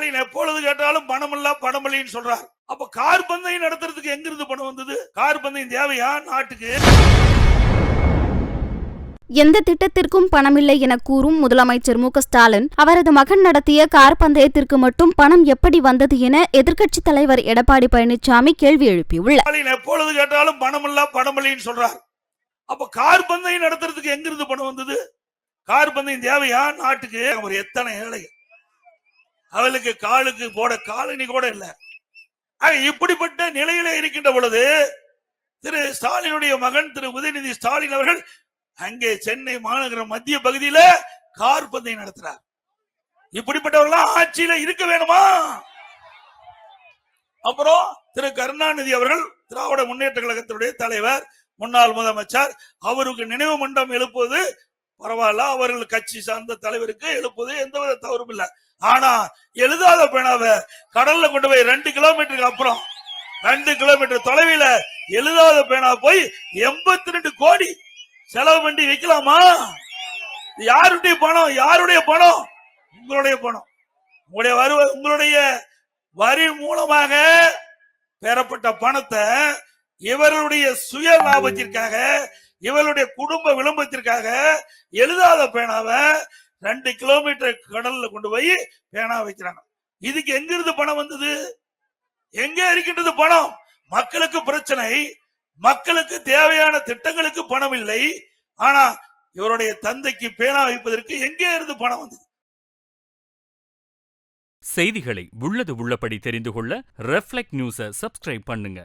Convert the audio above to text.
ஸ்டாலின் எப்பொழுது கேட்டாலும் பணம் இல்ல பணம் இல்லைன்னு சொல்றார். அப்ப கார் பந்தயம் நடத்துறதுக்கு எங்க இருந்து பணம் வந்தது? கார் பந்தயம் தேவையா நாட்டுக்கு? எந்த திட்டத்திற்கும் பணமில்லை என கூறும் முதலமைச்சர் மு க ஸ்டாலின் அவரது மகன் நடத்திய கார் பந்தயத்திற்கு மட்டும் பணம் எப்படி வந்தது என எதிர்க்கட்சித் தலைவர் எடப்பாடி பழனிசாமி கேள்வி எழுப்பியுள்ளார். ஸ்டாலின் எப்பொழுது கேட்டாலும் பணம் இல்ல பணம் இல்லைன்னு சொல்றார். அப்ப கார் பந்தயம் நடத்துறதுக்கு எங்க இருந்து பணம் வந்தது? கார் பந்தயம் தேவையா நாட்டுக்கு? அவர் எத்தனை ஏழை, அவளுக்கு காலுக்கு போட காலனி கூட இல்ல. இப்படிப்பட்ட நிலையில இருக்கின்ற பொழுது திரு ஸ்டாலினுடைய மகன் திரு உதயநிதி ஸ்டாலின் அவர்கள் அங்கே சென்னை மாநகர மத்திய பகுதியில கார் பந்தயம் நடத்துறார். இப்படிப்பட்டவர்கள் ஆட்சியில இருக்க வேணுமா? அப்புறம் திரு கருணாநிதி அவர்கள் திராவிட முன்னேற்ற கழகத்தினுடைய தலைவர், முன்னாள் முதலமைச்சர், அவருக்கு நினைவு மண்டபம் எழுப்புவது பரவாயில்ல, அவர்கள் கட்சி சார்ந்த தலைவருக்கு எழுப்புவது எந்தவித தவறும் இல்லை. ஆனா எழுதாத பேனாவை கடல்ல கொண்டு போய் 2 கிலோமீட்டருக்கு அப்புறம் 2 கிலோமீட்டர் தொலைவில் எழுதாத பேனா போய் 82 கோடி செலவு பண்ணி வைக்கலாமா? யாருடைய பணம்? யாருடைய பணம்? உங்களுடைய பணம். உங்களுடைய வரி மூலமாக பெறப்பட்ட பணத்தை இவர்களுடைய சுய லாபத்திற்காக, இவருடைய குடும்ப விளம்பரத்திற்காக எழுதாத பேனாவை 2 கிலோமீட்டர் கடல்ல கொண்டு போய் பேனா வைக்கிறாங்க. இதுக்கு எங்கிருந்து பணம் வந்தது? எங்க இருக்கின்றது பணம்? மக்களுக்கு பிரச்சனை, மக்களுக்கு தேவையான திட்டங்களுக்கு பணம் இல்லை. ஆனா இவருடைய தந்தைக்கு பேனா வைப்பதற்கு எங்கே இருந்து பணம் வந்தது? செய்திகளை உள்ளது உள்ளபடி தெரிந்து கொள்ள ரெஃப்ளெக்ட் நியூஸை சப்ஸ்கிரைப் பண்ணுங்க.